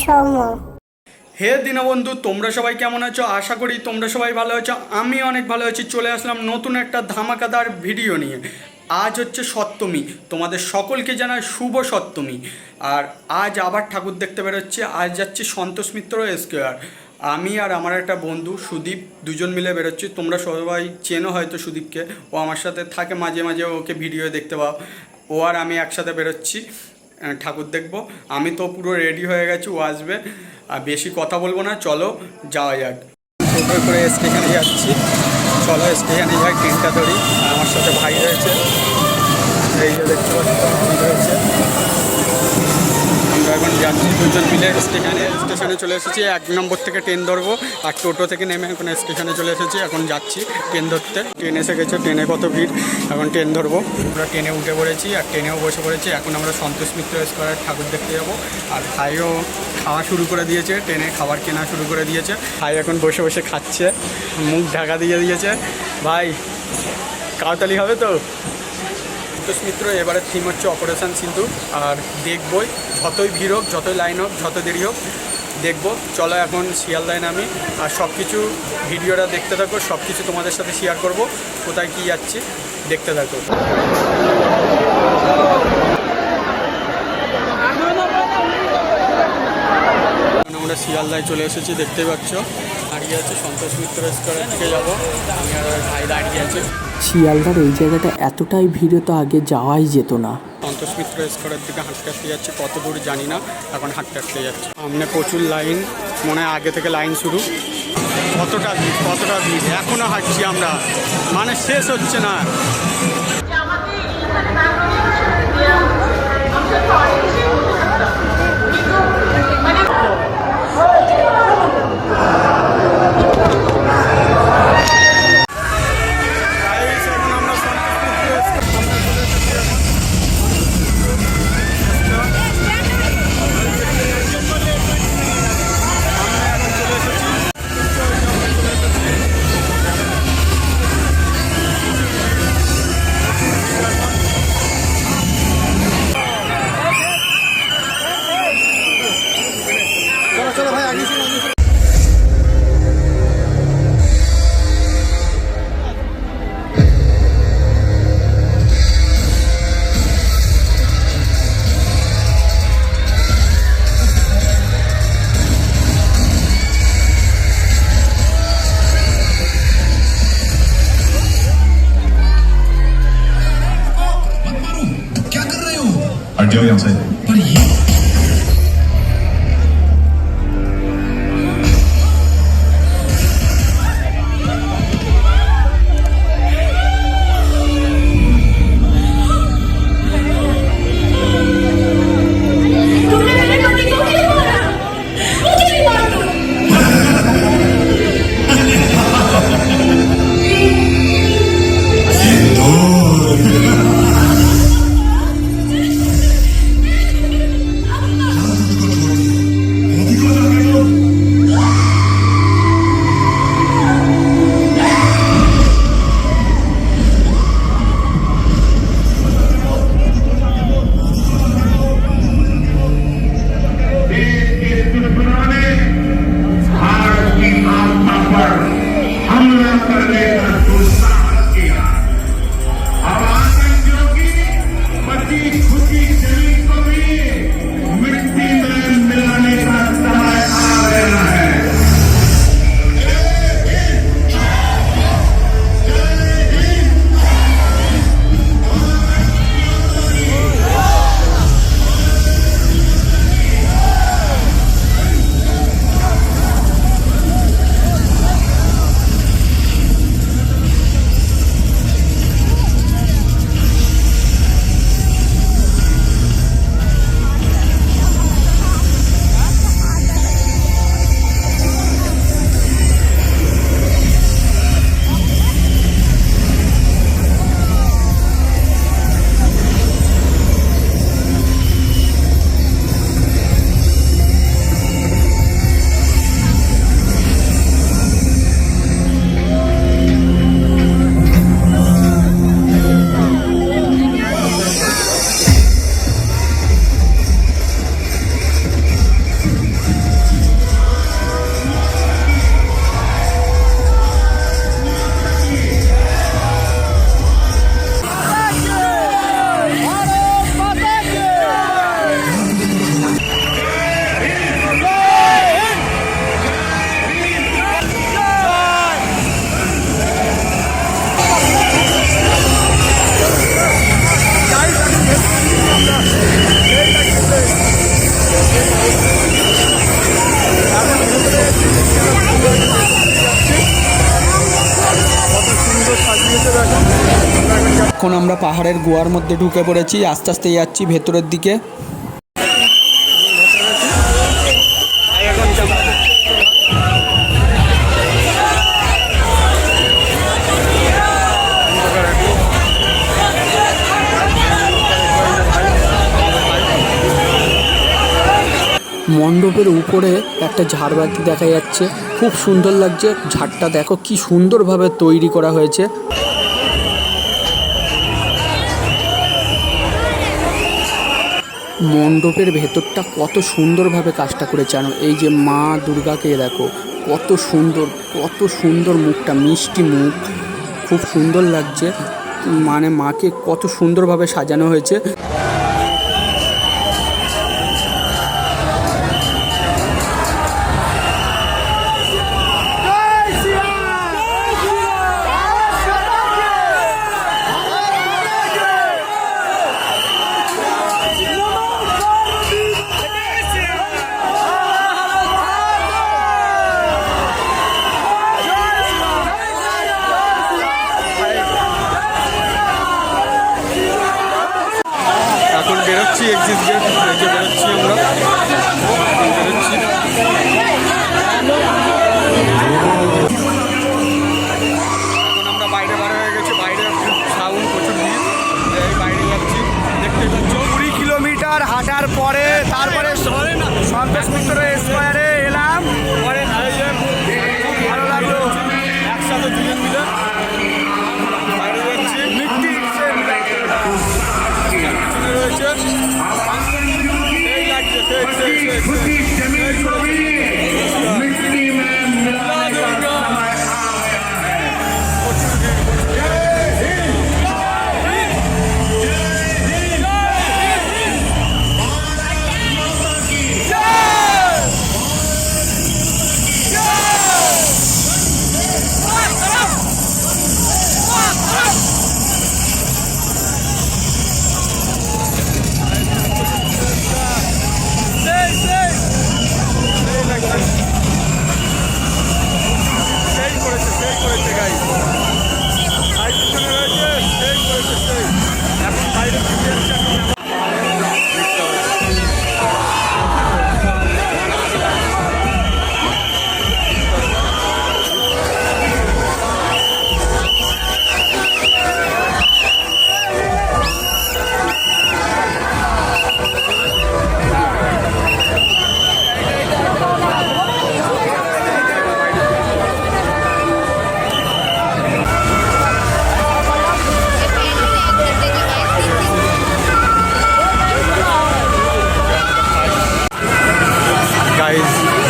সৌম্য। হে দীনবন্ধু, তোমরা সবাই কেমন আছো? আশা করি তোমরা সবাই ভালো আছো। আমি অনেক ভালো আছি। চলে আসলাম নতুন একটা ধামাকাদার ভিডিও নিয়ে। আজ হচ্ছে সপ্তমী, তোমাদের সকলকে জানাই শুভ সপ্তমী। আর আজ আবার ঠাকুর দেখতে বেরোচ্ছি। আজ যাচ্ছি সন্তোষ মিত্র স্কোয়ার। আমি আর আমার একটা বন্ধু সুদীপ দুজন মিলে বেরোচ্ছি। তোমরা সবাই চেনো হয়তো সুদীপকে, ও আমার সাথে থাকে মাঝে মাঝে, ওকে ভিডিও দেখতে পাও। ও আর আমি একসাথে বেরোচ্ছি ঠাকুর দেখবো। আমি তো পুরো রেডি হয়ে গেছি, ও আসবে। আর বেশি কথা বলবো না, চলো যাওয়া যাক। টোটো করে স্টেশনে যাচ্ছি, চলো স্টেশনে যাই, ট্রেনটা ধরি। আর আমার সাথে ভাই রয়েছে, এই যে দেখতে পাচ্ছি ভাই রয়েছে। আমরা এখন যাচ্ছি দুজন মিলে স্টেশনে চলে এসেছি। 1 নম্বর থেকে ট্রেন ধরবো। আর টোটো থেকে নেমে এখন স্টেশনে চলে এসেছি। এখন যাচ্ছি ট্রেন ধরতে। ট্রেন এসে গেছে, ট্রেনে কত ভিড়। এখন ট্রেন ধরবো। আমরা ট্রেনে উঠে পড়েছি আর ট্রেনেও বসে পড়েছি। এখন আমরা সন্তোষ মিত্র স্কোয়ারের ঠাকুর দেখতে যাবো। আর ভাইও খাওয়া শুরু করে দিয়েছে, ট্রেনে খাবার কেনা শুরু করে দিয়েছে। ভাই এখন বসে বসে খাচ্ছে, মুখ ঢাকা দিয়ে দিয়েছে। ভাই কাউতালি হবে তো? সন্তোষ মিত্র এবারের থিম হচ্ছে অপারেশন সিন্দুর। আর দেখবই, যতই ভিড় হোক, যতই লাইন হোক, যত দেরি হোক, দেখবো। চলো এখন শিয়ালদায় নামি। আর সব কিছু ভিডিওটা দেখতে থাকো, সব কিছু তোমাদের সাথে শেয়ার করব। কোথায় কী যাচ্ছি দেখতে থাকো। আমরা শিয়ালদায় চলে এসেছি, দেখতেই পাচ্ছ। দাঁড়িয়ে আছে সন্তোষ মিত্র স্কোয়ারের দিকে যাবো। আমি আর ভাই দাঁড়িয়ে আছে। শিয়ালদার এই জায়গাটা এতটাই ভিড়ে তো আগে যাওয়াই যেত না। সন্তোষ মিত্র স্কোয়ারের দিকে হাঁটতে হাঁটতে যাচ্ছি, কত দূর জানি না, এখন হাঁটতে হাঁটতে যাচ্ছি। সামনে প্রচুর লাইন, মনে হয় আগে থেকে লাইন শুরু। কতটা ভিড়, এখনও হাঁটছি আমরা, মানে শেষ হচ্ছে না। Hਟ जाओ यहाँ से। पर ये পাহাড়ের গুহার মধ্যে ঢুকে পড়েছি, আস্তে আস্তে যাচ্ছি ভেতরের দিকে। মণ্ডপের উপরে একটা ঝাড়বাতি দেখা যাচ্ছে, খুব সুন্দর লাগছে। ঝাড়টা দেখো কি সুন্দরভাবে তৈরি করা হয়েছে। মণ্ডপের ভেতরটা কত সুন্দরভাবে কাজটা করেছে। আর এই যে মা দুর্গাকে দেখো কত সুন্দর মুখটা, মিষ্টি মুখ, খুব সুন্দর লাগছে। মানে মাকে কত সুন্দরভাবে সাজানো হয়েছে। এখন বেরোচ্ছি এক্সিট গেট, এই যে বেরোচ্ছি আমরা, বেরোচ্ছি। এখন আমরা বাইরে বার হয়ে গেছি, বাইরে সাউন্ড প্রচুর ভিড়, এই বাইরে যাচ্ছি। দেখতে পাচ্ছ 20 কিলোমিটার হাঁটার পরে তারপরে সন্তোষ মিত্র স্কোয়ারে এলাম। পরে খুব ভালো লাগলো, একসাথে দুজন মিলে বাইরে যাচ্ছি। রয়েছে সেই লাগছে,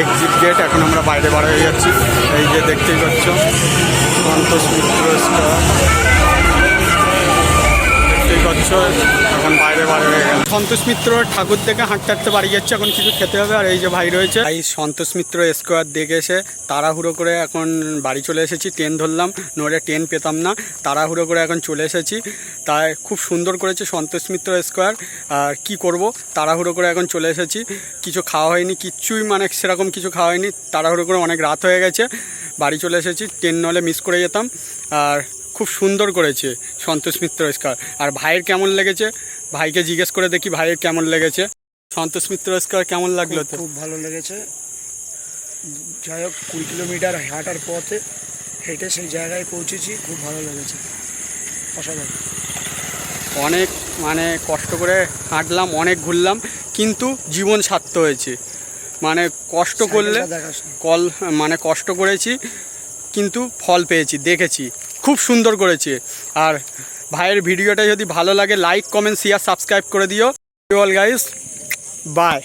এক্সিট গেট। এখন আমরা বাইরে বার হয়ে যাচ্ছি, এই যে দেখতেই পাচ্ছ সন্তোষ মিত্র স্কোয়ার, দেখতেই পাচ্ছ। এখন বাইরে বার হয়ে গেল। সন্তোষ মিত্র ঠাকুর দেখে হাঁটতে হাঁটতে বাড়ি যাচ্ছে, এখন কিছু খেতে হবে। আর এই যে ভাই রয়েছে, এই সন্তোষ মিত্র স্কোয়ার দেখে এসে তাড়াহুড়ো করে এখন বাড়ি চলে এসেছি। ট্রেন ধরলাম, নইলে ট্রেন পেতাম না, তাড়াহুড়ো করে এখন চলে এসেছি। তাই খুব সুন্দর করেছে সন্তোষ মিত্র স্কোয়ার। আর কি করব, তাড়াহুড়ো করে এখন চলে এসেছি। কিছু খাওয়া হয়নি, কিচ্ছুই মানে সেরকম কিছু খাওয়া হয়নি, তাড়াহুড়ো করে অনেক রাত হয়ে গেছে, বাড়ি চলে এসেছি। ট্রেন নলে মিস করে যেতাম। আর খুব সুন্দর করেছে সন্তোষ মিত্র স্কোয়ার। আর ভাইয়ের কেমন লেগেছে, ভাইকে জিজ্ঞেস করে দেখি ভাইয়ের কেমন লেগেছে। সন্তোষ মিত্র স্কোয়ার কেমন লাগলো? তো খুব ভালো লেগেছে। যাই হোক 20 কিলোমিটার হাঁটার পথে হেঁটে সেই জায়গায় পৌঁছেছি, খুব ভালো লেগেছে, অসাধারণ। অনেক মানে কষ্ট করে হাঁটলাম, অনেক ঘুরলাম, কিন্তু জীবন সার্থক হয়েছে। মানে কষ্ট করলে কষ্ট করেছি কিন্তু ফল পেয়েছি, দেখেছি, খুব সুন্দর করেছে। আর ভাইয়ের ভিডিওটা যদি ভালো লাগে লাইক কমেন্ট শেয়ার সাবস্ক্রাইব করে দিও। All guys, by.